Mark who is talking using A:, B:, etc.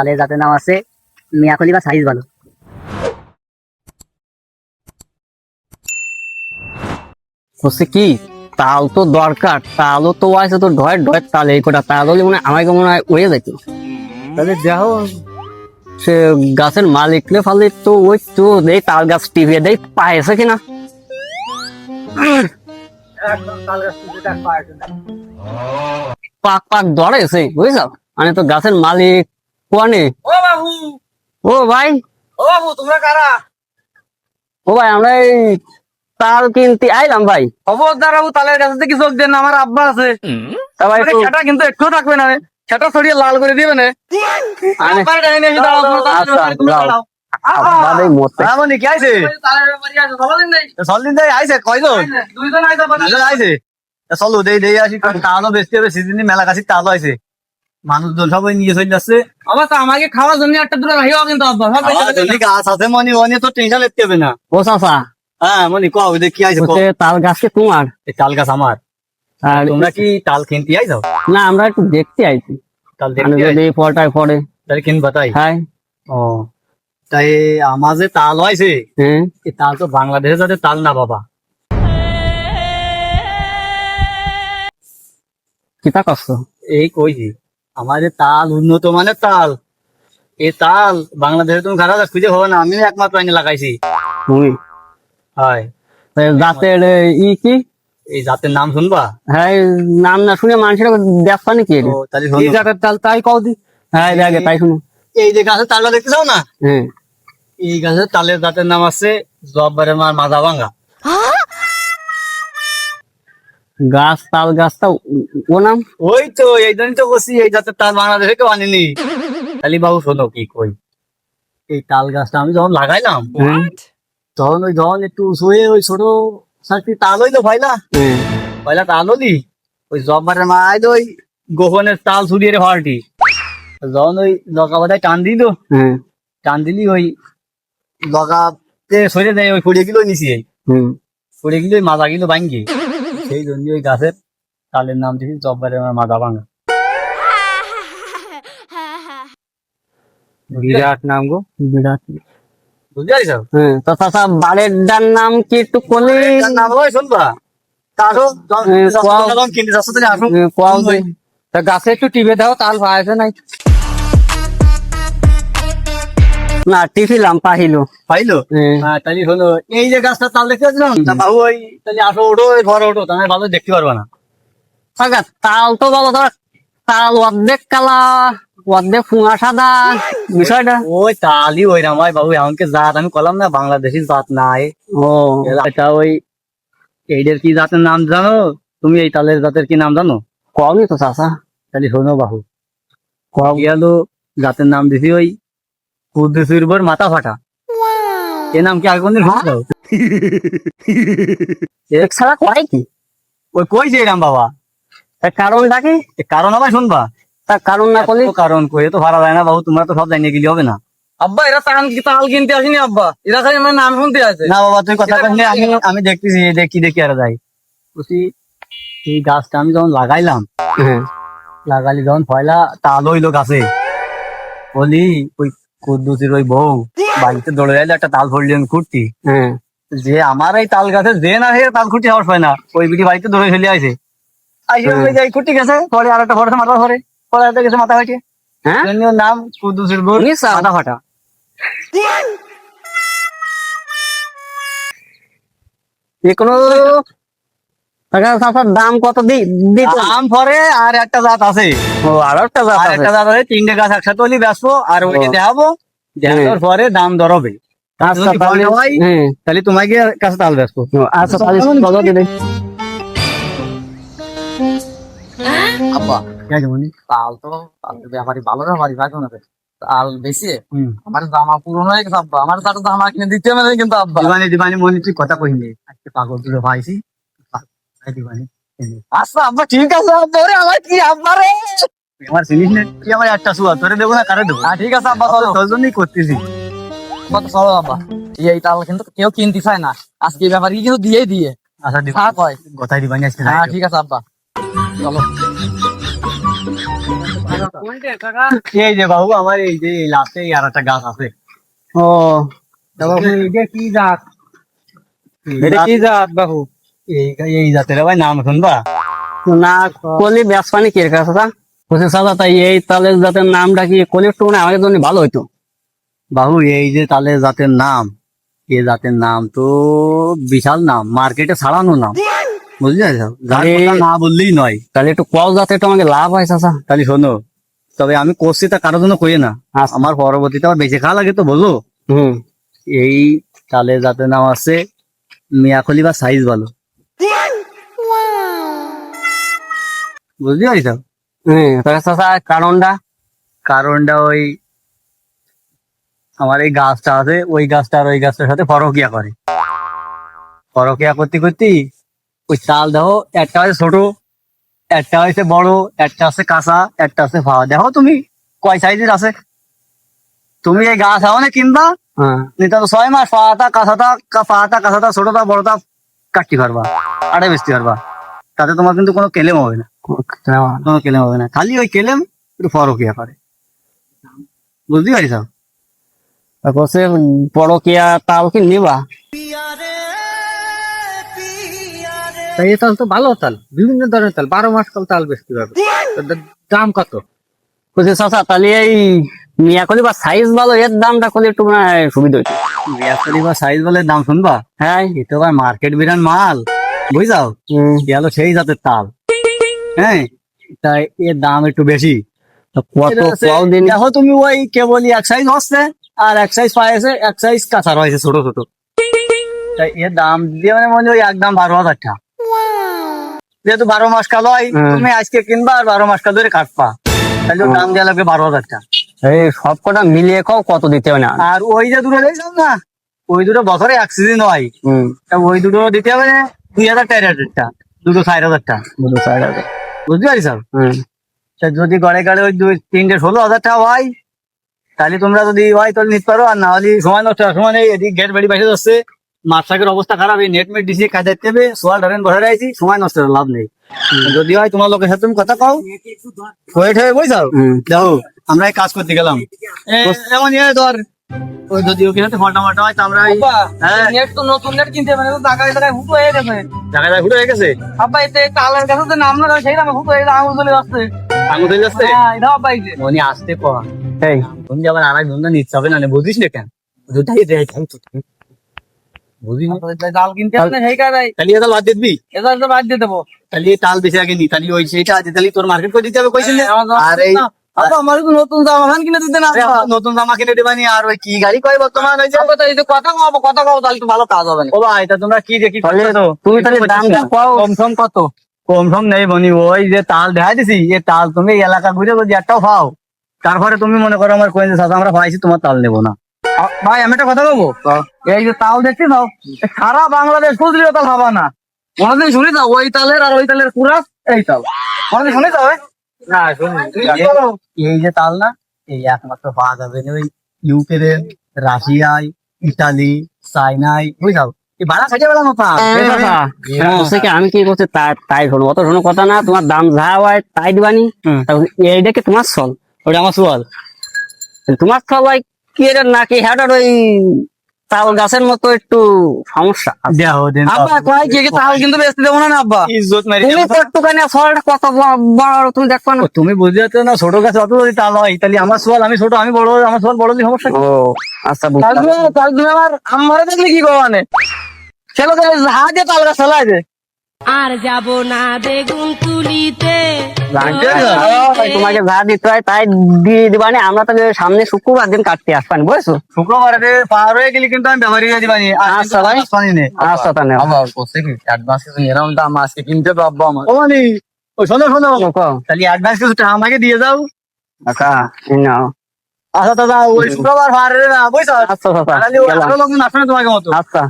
A: তাহলে যাতে নাম আছে মিয়াখলি বা সাইজ ভালো।
B: হচ্ছে কি তাল তো দরকার, তালও তো আছে তো ঢয় ঢয় তাল এই কটা তাল হলে মনে হয় আমাকে মনে হয় হয়ে যেত। তাহলে দেখো সে গাছের মালিক লে ফালে তো ওই তো দেই তাল গাছ টিপে দেই পায়েছে কিনা। পাক পাক ধরেছে বুঝছো, মানে তো গাছের মালিক কোয়ানে।
C: ও বাবু,
B: ও ভাই,
C: ও বাবু, তোমরা কারা?
B: ও ভাই আমরা এই তাল কিনতে আইলাম ভাই।
C: খবরদার বাবু, তালের কাছে থেকে চোখ দেন না, আমার আব্বা আছে।
B: তা ভাই
C: আরে
B: একটু
C: সেটা কিন্তু একটু থাকবে না, সেটা ছড়িয়ে লাল করে দিবে না।
B: আরে,
C: আব্বার ডাইনে এসে দাঁড়াও, তোমরা তালের
B: আচ্ছা,
C: ব্যাপারে তোমরা
B: যাও।
C: দাঁড়াও।
B: আব্বারে মরতে।
C: হ্যাঁ, মনি, কি আইছে?
D: তালের ব্যাপারে আছে, খবর নেই।
C: সলদিন দেই আইছে কয়জন?
D: দুইজন আইছে
C: দুজন আইছে। চলো দেই দেই আসি, কারণ তালও বেচতে হবে, সিজনে মেলা কাছে তালও আইছে। মানুষজন সবাই নিয়ে চলে যাচ্ছে।
D: আবার তো আমাকে খাওয়ার জন্য একটা দুটো রাখিও কিন্তু আব্বা সব
C: আমার জন্য গাছ আছে মনি, অনি তো টেনশন নিতে হবে না।
B: ও চাচা,
C: হ্যাঁ মনি, কও ওদের কি আইছে?
B: হচ্ছে তাল গাছ কি তোমার?
C: এই তাল গাছ আমার।
B: আর
C: তোমরা কি তাল কিনতে আইছো?
B: না আমরা একটু দেখতে আইছি,
C: তাল
B: মানে
C: দেখতে
B: যদি পড়াটায় পড়ে।
C: তাহলে কিনবা তাই?
B: হ্যাঁ
C: ও, তাই আমার যে তাল হয়েছে,
B: হ্যাঁ,
C: এই তাল তো বাংলাদেশে যাতে তাল না বাবা।
B: কিতা করছো?
C: এই কইছি আমার যে তাল উন্নত মানের তাল, এই তাল বাংলাদেশে তুমি খারাপ খুঁজে হবে না, আমি একমাত্র আইনে লাগাইছি।
B: তুমি
C: হয়,
B: জাতের ই কি?
C: এই জাতের নাম শুনবা?
B: হ্যাঁ, নাম না শুনে মানুষের দেখবা নাকি?
C: ও, তাহলে
D: এই
C: শোনো।
D: জাতের তাল তাই কও দি।
B: হ্যাঁ দেখে তাই শুনো।
C: এই যে গাছের তালটা দেখতে চাও না,
B: হ্যাঁ,
C: এই গাছের তালের জাতের নাম আছে জব্বারে মার মাজা ভাঙ্গা।
B: গাছ তাল গাছটা ও নাম?
C: ওই তো এই জন্যই তো বলছি এই জাতের তাল বাংলাদেশে কেউ আনেনি। তাহলে বাবু শোনো কি কই, এই তাল গাছটা আমি যখন লাগাইলাম,
B: হ্যাঁ,
C: তখন ওই যখন একটু শুয়ে ওই ছোট সাথে তাল হইলো ভাইলা,
B: হ্যাঁ,
C: পয়লা তাল হলি ওই জব্বারের মা আইলো ওই গোপনের তাল ছুরিয়ে রে ভাড়াটি, যখন ওই লগা বাধায় টান দিল,
B: হ্যাঁ,
C: টান দিলি ওই লগাতে সরে দেয়, ওই ফুড়িয়ে গেলো নিচে,
B: হুম।
C: ফুড়িয়ে গেলো ওই মাজা গেলো ভাঙ্গি। সেই জন্য ওই গাছের তালের নাম দিয়েছি জব্বারের মার মাজা ভাঙ্গা।
B: বিরাট নাম গো, বিরাট।
C: বুঝতে পারিস?
B: হ্যাঁ, তো চাচা বাড়ির ডান নাম কি একটু করলে?
C: তার নাম হয় শুনবা? তা আসো, যখন কিনতে যাচ্ছ তাহলে আসো।
B: কোয়াও দে।
D: তা গাছে একটু টিপে দাও, তাল পাইছে নাই।
B: না টিফিলাম পাহিলো।
C: পাইলো?
B: হ্যাঁ,
C: হ্যাঁ, তাহলে শোনো, এই যে গাছটা তাল দেখতে পাচ্ছিলাম, তা বাবু ওই তাহলে আসো, ওঠো, ওই ঘরে ওঠো, তাহলে ভালো দেখতে পারবা না।
B: কাকা তাল তো বলো ধর, তাল অর্ধেক কালা অর্ধেক ফুঙা সাদা বিষয়টা।
C: ওই তালই ওই রাম হয় বাবু, এমনকি জাত আমি কলাম না, বাংলাদেশি জাত নাই।
B: ও
C: এটা ওই এইটার কি জাতের নাম জানো তুমি? এই তালের জাতের কি নাম জানো?
B: কমই তো চাচা।
C: তাহলে শোনো বাবু,
B: কম
C: গেল জাতের নাম দিছি ওই কুদ্দুসির উপর মাথা ফাটা। এ নাম কি আগে কোনদিন শুনছো?
B: এক ছাড়া কয় কি?
C: ওই কইছে এরাম বাবা,
B: তার কারণটা কি?
C: এ কারণ আবার শুনবা।
B: তার কারণ না করলে
C: এত কারণ কয়ে তো ভাড়া যায় না বাবু, তোমরা তো সব জানিয়ে গেলে হবে না।
D: আব্বা এরা তাল কিনতে আসেনি আব্বা, এরা খালি আমার নাম শুনতে আছে।
C: না বাবা, তুই কথা বললে আমি দেখতেছি, দেখি দেখি আর যাই বলছি। এই গাছটা আমি যখন লাগাইলাম,
B: হ্যাঁ,
C: লাগালি যখন পয়লা তাল হইলো গাছে, বলি ওই কুদ্দুসির ওই বউ বাড়িতে দৌড়ে যাইলে একটা তাল ফড়লি আমি খুঁড়তি,
B: হ্যাঁ,
C: যে আমার এই তাল গাছে যে না হে তাল খুঁটি সাহস পায় না, ওই বিটি বাড়িতে দৌড়ে ফেলে আইছে। আইসে ওই যে খুঁটি গেছে, পরে আর একটা ফটো মাথা ধরে, পরে একটা গেছে মাথা ফাটিয়ে।
B: হ্যাঁ,
C: জন্য ওর নাম কুদ্দুসির বউ
B: নিশ্চয়।
C: মাথা ফাটা।
B: যে কোনো চাচার দাম কত দিত?
C: আম ফরে আর একটা জাত আছে,
B: ও আরো একটা জাত
C: আর
B: আছে।
C: একটা জাত আছে, তিনটে গাছ একসাথে হলে বেসবো, আর ওইটা
B: ও।
C: দেখাবো, দেখানোর পরে দাম দর হবে।
B: আচ্ছা
C: যদি
B: তাহলে
C: ফল হয়,
B: হ্যাঁ,
C: তাহলে তোমাকে কাছে তাল বেসবো।
B: আচ্ছা তাহলে চলো দিদি।
D: আব্বা
C: ঠিক আছে মনি?
D: তাল তো ব্যাপারই ভালো ব্যাপারই ভালো না তাল বেশি।
C: হুম।
D: আমার জামা পুরনো হয়ে গেছে আব্বা, আমার তার জামা কিনে দিতে হবে না কিন্তু আব্বা।
C: দিবানি দিবানি মনি, তুই কথা কইনি, আজকে পাগল তুলে ভাইছি দিবানি।
D: আচ্ছা আব্বা ঠিক আছে আব্বা, ওরে আমার কি আব্বা রে।
C: আমার জিনিস নেই, তুই আমার একটা শুয়া, তোরে দেবো না কারে দেবো?
D: হ্যাঁ ঠিক আছে আব্বা, চলো
C: তোর জন্যই করতেছি।
D: আব্বা, তো চলো আব্বা। এই তাল কিন্তু কেউ কিনতে চায় না, আজকে এই ব্যাপারে কিন্তু দিয়ে দিয়ে
C: আচ্ছা
D: থাক হয়।
C: কথাই দিবানি আজকে
D: হ্যাঁ
C: যাই তো।
D: ঠিক আছে আব্বা, চলো।
C: এই যে বাবু আমার এই যে লাস্টে আর একটা গাছ আছে।
B: ও
C: এটা কি জাত?
D: এটা কি জাত বাবু?
C: এই জাতের ভাই নাম শুনবা?
B: না কলি ব্যাসপানি কে কাছে বলছে চাচা তাই এই তালের জাতের নামটা কি কলি একটু মানে আমাদের জন্য ভালো হইতো।
C: বাবু এই যে তালের জাতের নাম, এই জাতের নাম তো বিশাল নাম, মার্কেটে ছাড়ানো নাম, বুঝলি? যার কথা না বললেই নয়।
B: তাহলে একটু কল জাতে একটু আমাকে লাভ হয় চাচা।
C: তাহলে শোনো, তবে আমি করছি তা কারোর জন্য কই না, আমার পরবর্তীতে আবার বেঁচে খাওয়া লাগে তো বলো।
B: হুম
C: এই তালের জাতের নাম আছে মিয়াখলি বা সাইজ ভালো, বুঝলি পারিস?
B: হ্যাঁ তাহলে চাচা কারণটা?
C: কারণটা ওই আমার এই গাছটা আছে, ওই গাছটা আর ওই গাছটার সাথে ফরকিয়া করে, ফরকিয়া করতে করতে ওই চাল দেখো একটা হয়েছে ছোট, একটা হয়েছে বড়, একটা আছে কাঁচা, একটা আছে ফাওয়া। দেখো তুমি কয় সাইজের আছে। তুমি এই গাছ আও কিনবা,
B: হ্যাঁ
C: নিতে তো 6 মাস ফাওয়াটা কাঁচাটা ছোটটা বড়টা কাটতে পারবা, আড়ে বেচতে পারবা, তাতে তোমার কিন্তু কোনো কেলেম হবে না, কোনো কেলেম হবে না। খালি ওই কেলেম একটু ফরকিয়া করে, বুঝতে পারিস?
B: বলছে পরকিয়া তাল কি নিবা?
D: তাই এই তাল তো ভালো তাল, বিভিন্ন ধরনের তাল, 12 মাস কাল তাল বেচতে পারবে। দাম কত?
B: বলছে চাচা তাহলে এই মিয়াকলি বা সাইজ ভালো এর দামটা করলে একটু মানে সুবিধা হইতো।
C: মিয়াখলি বা সাইজ বলে দাম শুনবা?
B: হ্যাঁ
C: এ তো আবার মার্কেট বিরান মাল, বুঝাও? গেল সেই জাতের তাল, হ্যাঁ, তাই এর দাম একটু বেশি।
B: কত দিন
C: দেখো তুমি ওই কেবলই এক সাইজ হচ্ছে আর এক সাইজ পাইছে, এক সাইজ কাঁচা রয়েছে ছোট ছোট, তাই এর দাম দিয়ে মানে মনে ওই একদম 12,000 টাকা। যেহেতু 12 মাস কাল হয়, তুমি আজকে কিনবা আর 12 মাস কাল ধরে কাটবা, তাহলে ওর দাম দেওয়া লাগবে 12,000 টাকা।
B: এই সব কটা মিলিয়ে খাও কত দিতে হবে না?
C: আর ওই যে দুটো দেখলাম না, ওই দুটো বছরে এক সিজন হয়, তা ওই দুটো দিতে হবে 2,000 টাকা, দুটো 4,000 টাকা, বুঝতে পারিস? তা যদি গড়ে গড়ে ওই 2-3টে 16,000 টাকা হয়, তাহলে তোমরা যদি হয় তাহলে নিতে পারো, আর না হলে সময় নষ্ট হওয়ার সময় নেই। এদিকে গেট বাড়ি বাইরে যাচ্ছে, মাঠ শাকের অবস্থা খারাপ, এই নেট মেট ডিসে কাজে দেবে, সোয়াল ধরেন বসে রয়েছি, সময় নষ্ট হওয়ার লাভ নেই। যদি হয় তোমার লোকের সাথে তুমি কথা কও, ওয়েট হয়ে বুঝাও। দেখো আমরা এই কাজ করতে গেলাম, এমন ধর ওই যদি ওকে সাথে ফলটা মাটা হয়, তা আমরা
D: নেট তো নতুন নেট কিনতে হবে, জায়গায় জায়গায় হুটো হয়ে গেছে।
C: জায়গায় ঘুরে হয়ে গেছে,
D: আব্বা এতে তালের কাছে যে নাম না সেই নামে হুটো হয়ে আঙুল চলে যাচ্ছে।
C: আঙুল হয়ে যাচ্ছে।
D: এটা আব্বা এই যে
C: মনে আসতে কর, তুমি আবার আর এক ধন্দা নিচ্ছে হবে না, বুঝিস না কেন? বুঝি না,
D: তাল কিনতে হবে না সেই কাজে
C: তাহলে এটা বাদ দিবি,
D: এটা তো বাদ দিয়ে দেবো।
C: তাহলে এই তাল বেশি আগে নি, তাহলে ওই সেইটা আছে, তাহলে তোর মার্কেট করে দিতে হবে কইছিল। আর এই
D: আব্বা আমার তো নতুন জামা খান কিনে দিতে না।
C: নতুন জামা কিনে দেবানি, আর ওই কি গাড়ি কয় বর্তমান হয়েছে।
D: আব্বা তো এই যে কথা কও তাহলে তো ভালো কাজ হবে না।
C: ও ভাই, এটা তোমরা কি দেখি
B: তুমি তাহলে দামটা পাও
C: কম সম কত? কম সম নেই বনি, ওই যে তাল দেখা দিছি, এই তাল তুমি এই এলাকা ঘুরে যদি একটাও পাও, তারপরে তুমি মনে করো আমার কয়েছে সাথে আমরা পাইছি, তোমার তাল নেবো না।
D: ভাই আমি একটা কথা বলবো, এই যে তাল দেখছি নাও, সারা বাংলাদেশ খুঁজলেও তাল হবে না। কোনদিন শুনি যাও ওই তালের আর ওই তালের কুরাস এই তাল, কোনদিন শুনি যাও?
C: না শুনি, এই যে তাল না, এই একমাত্র পাওয়া যাবে ওই ইউক্রেন, রাশিয়ায়, ইটালি, চাইনায়, বুঝাও? এই ভাড়া খাইতে বেড়ানো তাল।
B: আমি কি করছি তাই শোনো, অত শোনো কথা না, তোমার দাম যা হয় তাই দিবানি। এইটা কি তোমার চল?
C: ওটা আমার সোয়াল।
B: তোমার চল হয় কি এটা নাকি হ্যাটার ওই তাল গাছের মতো একটু সমস্যা আছে।
C: দেখো
D: আব্বা কয় কি তাল কিন্তু বেচতে দেবো না আব্বা।
C: ইজ্জত মারি,
B: তুমি তো একটুখানি ফলটা কত বড় তুমি দেখো না।
C: তুমি বুঝতে পারছো না, ছোট গাছে অত যদি তাল হয়, তাহলে আমার সোয়াল আমি ছোট, আমি বড়, আমার সোয়াল বড়, সমস্যা কি?
B: ও আচ্ছা
D: তাল তুমি আমার দেখলে কি করবো মানে, সেগুলো হাত দিয়ে তাল গাছ ফেলা আছে।
E: আর যাব না বেগুন তুলিতে।
B: তোমাকে যা দিতে হয় তাই দিয়ে দিবানি। আমরা তো সামনে শুক্রবার দিন কাটতে আসবানি, বুঝছো?
C: শুক্রবারে পার হয়ে গেলে কিন্তু আমি ব্যবহারী দিবানি।
B: আচ্ছা ভাই, আচ্ছা তাহলে
D: আবার বলছে কি অ্যাডভান্স কিছু এরকম দাম আজকে কিনতে তো আব্বা আমার।
C: ও মানে ওই শোনো তাহলে অ্যাডভান্স কিছু টাকা আমাকে দিয়ে যাও।
B: আচ্ছা নাও।
C: আচ্ছা দাদা, ওই শুক্রবার পার হয়ে না, বুঝছো?
B: আচ্ছা
C: তাহলে আরো লোকজন আসবে না তোমাকে মতো।
B: আচ্ছা।